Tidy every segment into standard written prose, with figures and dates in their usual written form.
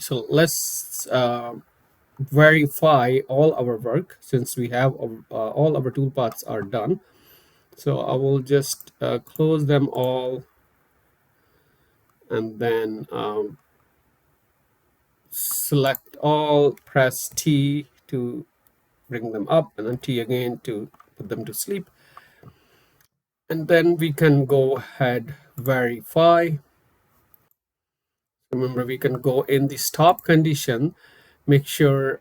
so let's verify all our work since we have all our toolpaths are done. So I will just close them all, and then select all, press T to bring them up, and then T again to put them to sleep. And then we can go ahead, verify. Remember, we can go in the stop condition, make sure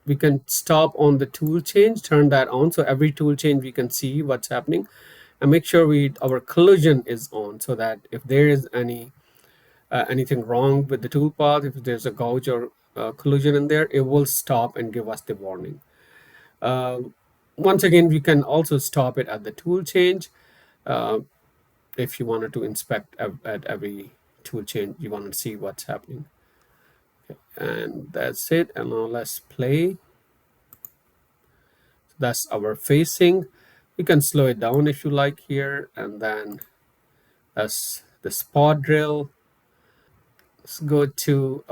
we can stop on the tool change, turn that on. So every tool change, we can see what's happening, and make sure our collision is on, so that if there is anything wrong with the toolpath, if there's a gouge or collision in there, it will stop and give us the warning. Uh, Once again, we can also stop it at the tool change. Uh, if you wanted to inspect at every tool change, you want to see what's happening. Okay. And that's it. And now let's play. That's our facing. You can slow it down if you like here. And then that's the spot drill. Let's go to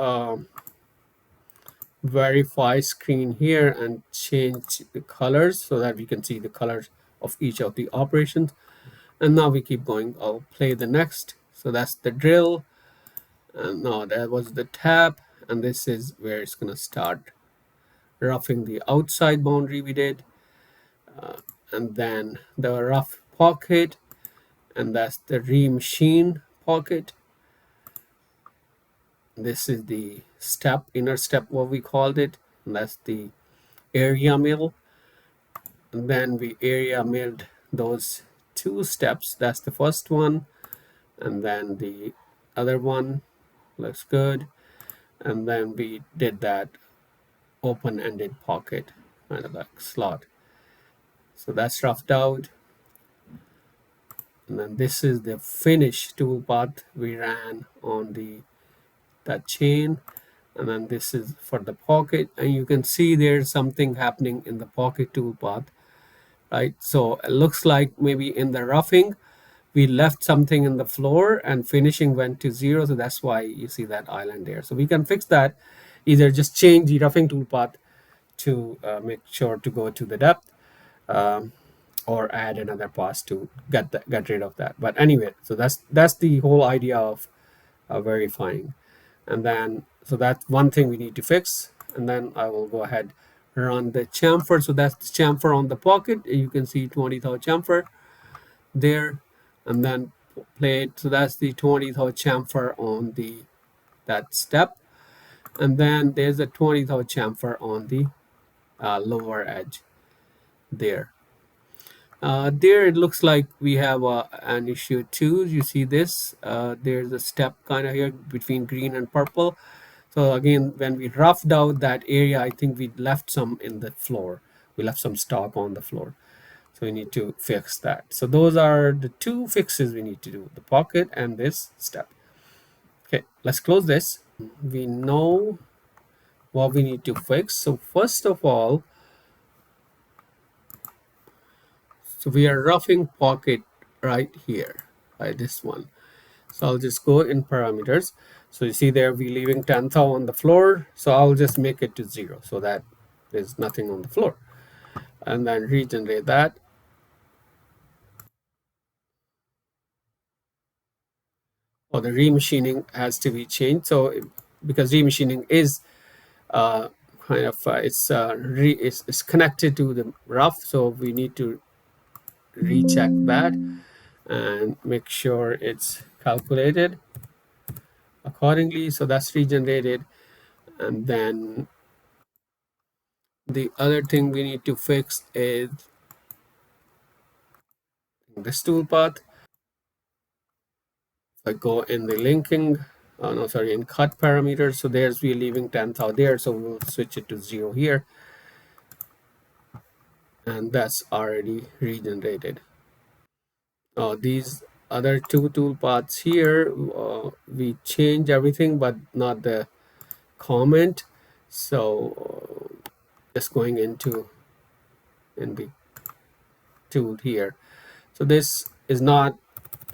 verify screen here and change the colors so that we can see the colors of each of the operations. And now we keep going. I'll play the next. So that's the drill. And now that was the tap. And this is where it's going to start roughing the outside boundary we did. And then the rough pocket. And that's the remachine pocket. This is the step, inner step, what we called it. And that's the area mill. And then we area milled those two steps. That's the first one. And then the other one looks good. And then we did that open-ended pocket, kind of like slot. So that's roughed out. And then this is the finish toolpath we ran on that chain. And then this is for the pocket. And you can see there's something happening in the pocket toolpath, right? So it looks like maybe in the roughing, we left something in the floor and finishing went to 0. So that's why you see that island there. So we can fix that. Either just change the roughing toolpath to make sure to go to the depth, um, or add another pass to get rid of that. But anyway, so that's the whole idea of verifying. And then so that's one thing we need to fix. And then I will go ahead, run the chamfer. So that's the chamfer on the pocket. You can see 20th chamfer there, and then play it. So that's the 20th chamfer on that step. And then there's a 20th chamfer on the lower edge there. There it looks like we have an issue too. You see this, there's a step kind of here between green and purple. So again, when we roughed out that area, I think we left some in the floor. We left some stock on the floor. So we need to fix that. So those are the two fixes we need to do, the pocket and this step. Okay, let's close this. We know what we need to fix. So first of all, so we are roughing pocket right here, right, this one. So I'll just go in parameters. So you see there, we're leaving 10th on the floor. So I'll just make it to 0 so that there's nothing on the floor. And then regenerate that. Or the remachining has to be changed. So because remachining is kind of it's connected to the rough, so we need to recheck that and make sure it's calculated accordingly. So that's regenerated. And then the other thing we need to fix is this toolpath. If I go in the linking, no, sorry, in cut parameters, so there's we're leaving 10th out there, so we'll switch it to 0 here. And that's already regenerated. These other two toolpaths here, we change everything but not the comment. So just going into in the tool here. So this is not,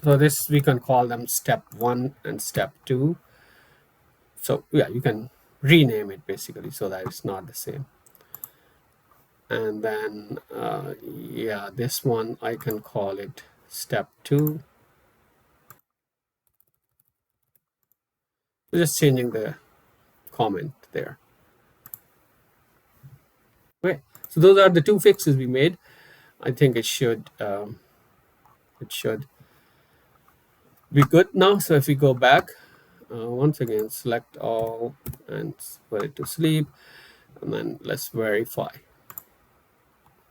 so this we can call them step 1 and step 2 So yeah, you can rename it basically so that it's not the same. And then yeah, this one I can call it step 2. Just changing the comment there. Okay, so those are the two fixes we made. I think it should be good now. So if we go back once again, select all and put it to sleep, and then let's verify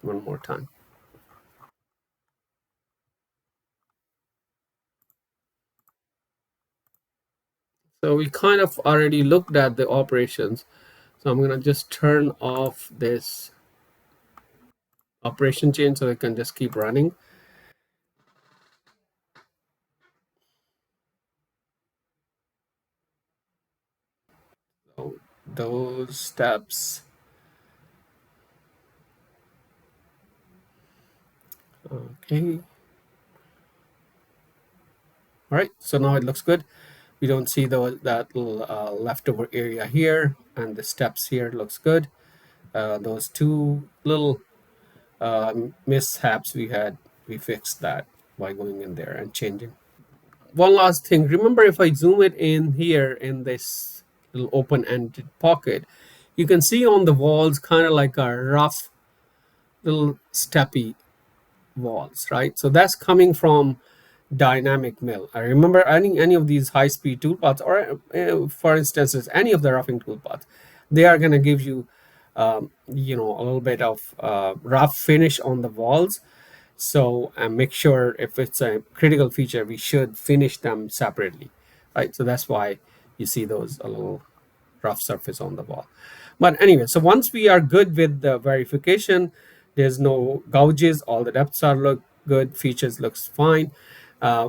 one more time. So we kind of already looked at the operations. So I'm gonna just turn off this operation chain so it can just keep running. So those steps. Okay. All right. So now it looks good. We don't see that little leftover area here, and the steps here looks good. Those two little mishaps we had, we fixed that by going in there and changing. One last thing, remember if I zoom it in here in this little open-ended pocket, you can see on the walls kind of like a rough little steppy walls, right? So that's coming from dynamic mill. I remember any of these high-speed toolpaths, or for instance, any of the roughing toolpaths, they are going to give you, a little bit of rough finish on the walls. So make sure if it's a critical feature, we should finish them separately, right? So that's why you see those a little rough surface on the wall. But anyway, so once we are good with the verification, there's no gouges, all the depths are look good, features looks fine.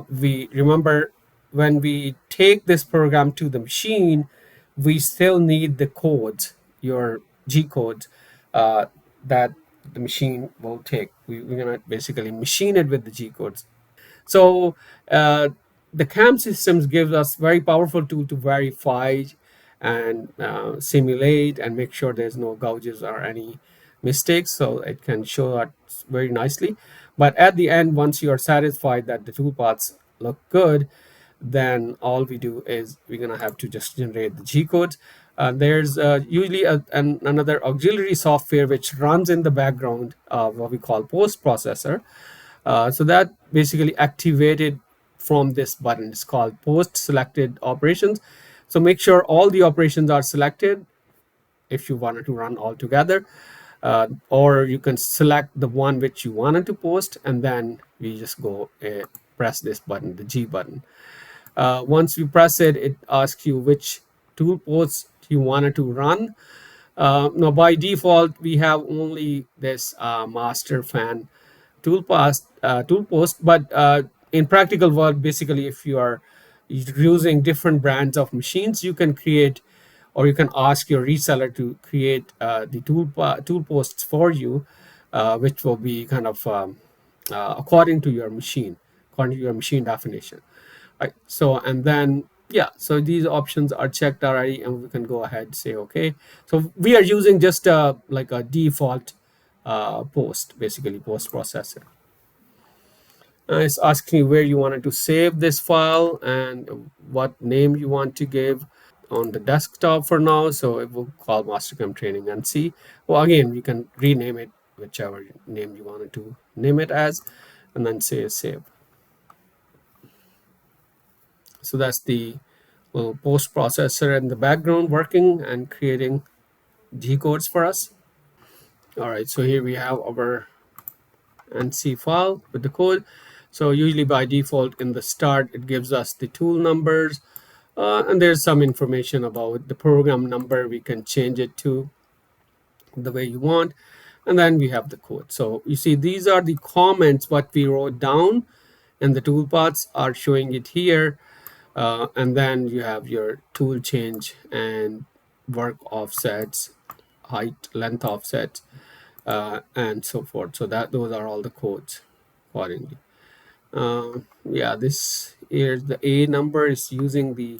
We remember when we take this program to the machine, we still need the codes, your G codes, that the machine will take. We're gonna basically machine it with the G codes. So the CAM systems gives us very powerful tool to verify and simulate and make sure there's no gouges or any mistakes. So it can show that very nicely. But at the end, once you are satisfied that the toolpaths look good, then all we do is we're gonna have to just generate the G codes. There's usually another auxiliary software which runs in the background, what we call post processor. So that basically activated from this button. It's called post selected operations. So make sure all the operations are selected if you wanted to run all together, or you can select the one which you wanted to post, and then we just go press this button, the G button. Once you press it, it asks you which tool posts you wanted to run. Now, by default, we have only this master fan tool post, but in practical world, basically, if you are using different brands of machines, you can create, or you can ask your reseller to create the tool posts for you, which will be kind of according to your machine, according to your machine definition. Right. So, and then, yeah, so these options are checked already, and we can go ahead and say, okay. So we are using just like a default post, basically post processor. It's asking you where you wanted to save this file and what name you want to give on the desktop for now. So it will call Mastercam Training and see. Well, again, you can rename it whichever name you wanted to name it as, and then say save. So that's the little post processor in the background working and creating G codes for us. All right, so here we have our ANSI file with the code. So usually by default in the start, it gives us the tool numbers, and there's some information about the program number. We can change it to the way you want. And then we have the code. So you see, these are the comments what we wrote down, and the toolpaths are showing it here. And then you have your tool change and work offsets, height, length offsets, and so forth. So that those are all the codes accordingly. Yeah, this here the A number is using the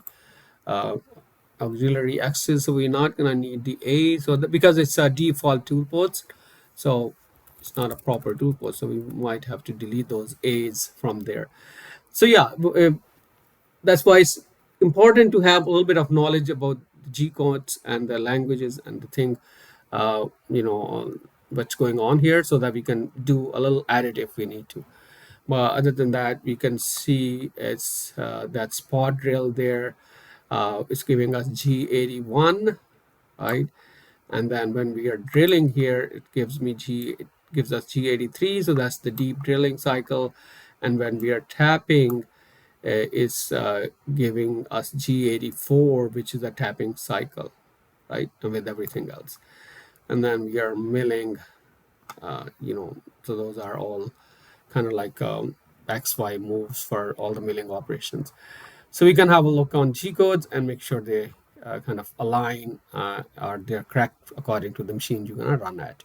auxiliary X's, so we're not going to need the A, so because it's a default tool ports, so it's not a proper tool port, so we might have to delete those A's from there. So yeah, that's why it's important to have a little bit of knowledge about the G codes and the languages and the thing, what's going on here, so that we can do a little edit if we need to. But other than that, we can see it's that spot drill there. It's giving us G81, right? And then when we are drilling here, it gives us G83, so that's the deep drilling cycle. And when we are tapping, it's giving us G84, which is a tapping cycle, right? And with everything else. And then we are milling, so those are all kind of like XY moves for all the milling operations. So we can have a look on G codes and make sure they kind of align or they're correct according to the machine you're going to run at.